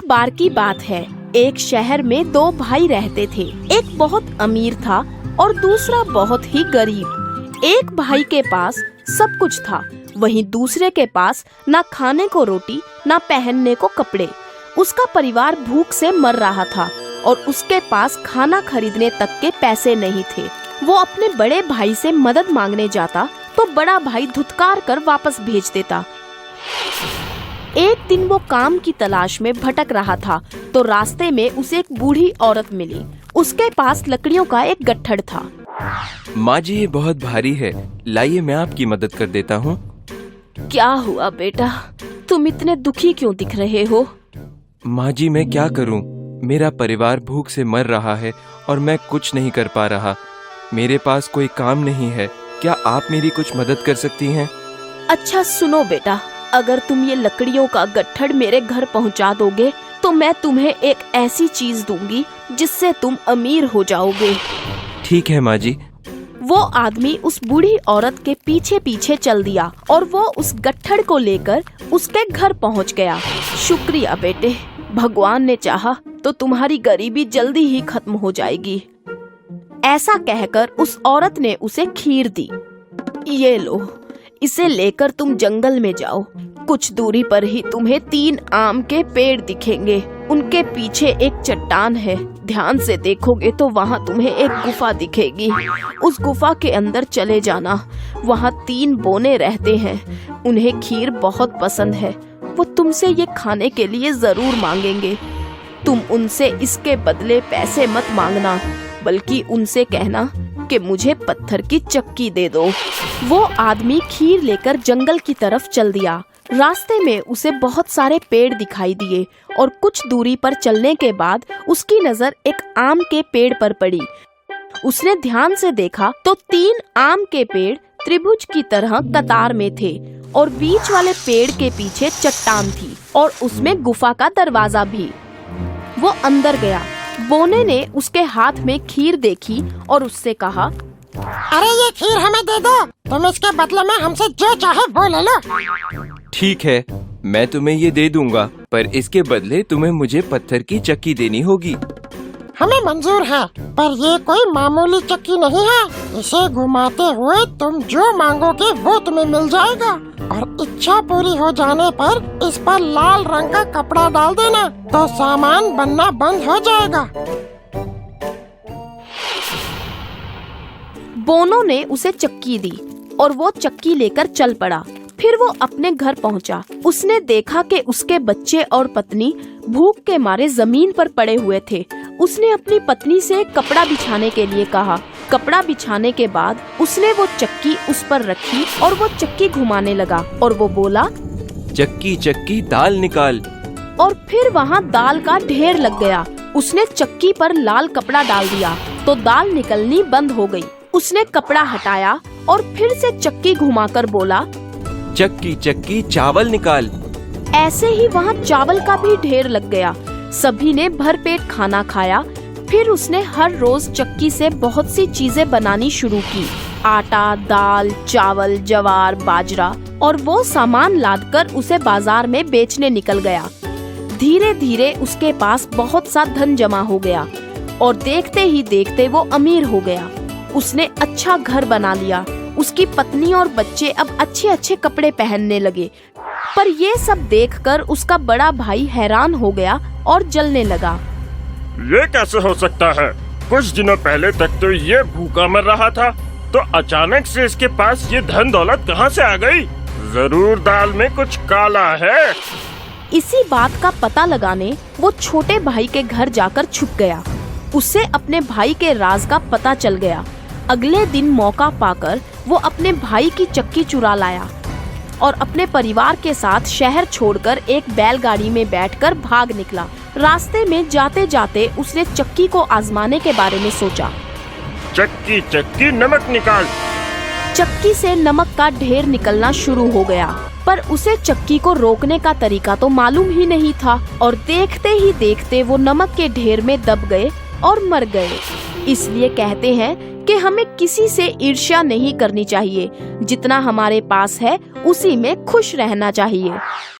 बार की बात है, एक शहर में दो भाई रहते थे। एक बहुत अमीर था और दूसरा बहुत ही गरीब। एक भाई के पास सब कुछ था, वहीं दूसरे के पास ना खाने को रोटी ना पहनने को कपड़े। उसका परिवार भूख से मर रहा था और उसके पास खाना खरीदने तक के पैसे नहीं थे। वो अपने बड़े भाई से मदद मांगने जाता तो बड़ा भाई धुतकार कर वापस भेज देता। एक दिन वो काम की तलाश में भटक रहा था तो रास्ते में उसे एक बूढ़ी औरत मिली। उसके पास लकड़ियों का एक गट्ठर था। माँ जी, ये बहुत भारी है, लाइए मैं आपकी मदद कर देता हूँ। क्या हुआ बेटा, तुम इतने दुखी क्यों दिख रहे हो? माँ जी, मैं क्या करूँ, मेरा परिवार भूख से मर रहा है और मैं कुछ नहीं कर पा रहा। मेरे पास कोई काम नहीं है, क्या आप मेरी कुछ मदद कर सकती हैं? अच्छा सुनो बेटा, अगर तुम ये लकड़ियों का गट्ठर मेरे घर पहुंचा दोगे तो मैं तुम्हें एक ऐसी चीज दूंगी जिससे तुम अमीर हो जाओगे। ठीक है माँ जी। वो आदमी उस बूढ़ी औरत के पीछे पीछे चल दिया और वो उस गट्ठर को लेकर उसके घर पहुंच गया। शुक्रिया बेटे, भगवान ने चाहा तो तुम्हारी गरीबी जल्दी ही खत्म हो जाएगी। ऐसा कहकर उस औरत ने उसे खीर दी। ये लो, इसे लेकर तुम जंगल में जाओ। कुछ दूरी पर ही तुम्हें 3 आम के पेड़ दिखेंगे। उनके पीछे एक चट्टान है, ध्यान से देखोगे तो वहाँ तुम्हें एक गुफा दिखेगी। उस गुफा के अंदर चले जाना, वहाँ 3 बोने रहते हैं। उन्हें खीर बहुत पसंद है, वो तुमसे ये खाने के लिए जरूर मांगेंगे। तुम उनसे इसके बदले पैसे मत मांगना, बल्कि उनसे कहना कि मुझे पत्थर की चक्की दे दो। वो आदमी खीर लेकर जंगल की तरफ चल दिया। रास्ते में उसे बहुत सारे पेड़ दिखाई दिए और कुछ दूरी पर चलने के बाद उसकी नजर एक आम के पेड़ पर पड़ी। उसने ध्यान से देखा तो 3 आम के पेड़ त्रिभुज की तरह कतार में थे और बीच वाले पेड़ के पीछे चट्टान थी और उसमें गुफा का दरवाजा भी। वो अंदर गया। बोने ने उसके हाथ में खीर देखी और उससे कहा, अरे ये खीर हमें दे दो, तुम इसके बदले में हमसे जो चाहे वो ले लो। ठीक है, मैं तुम्हें ये दे दूंगा, पर इसके बदले तुम्हें मुझे पत्थर की चक्की देनी होगी। हमें मंजूर है, पर ये कोई मामूली चक्की नहीं है। इसे घुमाते हुए तुम जो मांगोगे वो तुम्हें मिल जाएगा और इच्छा पूरी हो जाने पर इस पर लाल रंग का कपड़ा डाल देना तो सामान बनना बंद हो जाएगा। बोनो ने उसे चक्की दी और वो चक्की लेकर चल पड़ा। फिर वो अपने घर पहुंचा। उसने देखा कि उसके बच्चे और पत्नी भूख के मारे जमीन पर पड़े हुए थे। उसने अपनी पत्नी से कपड़ा बिछाने के लिए कहा। कपड़ा बिछाने के बाद उसने वो चक्की उस पर रखी और वो चक्की घुमाने लगा और वो बोला, चक्की चक्की दाल निकाल। और फिर वहाँ दाल का ढेर लग गया। उसने चक्की पर लाल कपड़ा डाल दिया तो दाल निकलनी बंद हो गई। उसने कपड़ा हटाया और फिर से चक्की घुमाकर बोला, चक्की चक्की चावल निकाल। ऐसे ही वहाँ चावल का भी ढेर लग गया। सभी ने भरपेट खाना खाया। फिर उसने हर रोज चक्की से बहुत सी चीजें बनानी शुरू की। आटा, दाल, चावल, ज्वार, बाजरा, और वो सामान लादकर उसे बाजार में बेचने निकल गया। धीरे धीरे उसके पास बहुत सा धन जमा हो गया और देखते ही देखते वो अमीर हो गया। उसने अच्छा घर बना लिया। उसकी पत्नी और बच्चे अब अच्छे अच्छे कपड़े पहनने लगे। पर ये सब देखकर उसका बड़ा भाई हैरान हो गया और जलने लगा। ये कैसे हो सकता है? कुछ दिनों पहले तक तो ये भूखा मर रहा था, तो अचानक से इसके पास ये धन दौलत कहाँ से आ गई? जरूर दाल में कुछ काला है। इसी बात का पता लगाने वो छोटे भाई के घर जाकर छुप गया। उससे अपने भाई के राज का पता चल गया। अगले दिन मौका पाकर वो अपने भाई की चक्की चुरा लाया और अपने परिवार के साथ शहर छोड़कर एक बैलगाड़ी में बैठकर भाग निकला। रास्ते में जाते जाते उसने चक्की को आजमाने के बारे में सोचा। चक्की चक्की नमक निकाल। चक्की से नमक का ढेर निकलना शुरू हो गया, पर उसे चक्की को रोकने का तरीका तो मालूम ही नहीं था और देखते ही देखते वो नमक के ढेर में दब गए और मर गए। इसलिए कहते हैं कि हमें किसी से ईर्ष्या नहीं करनी चाहिए। जितना हमारे पास है उसी में खुश रहना चाहिए।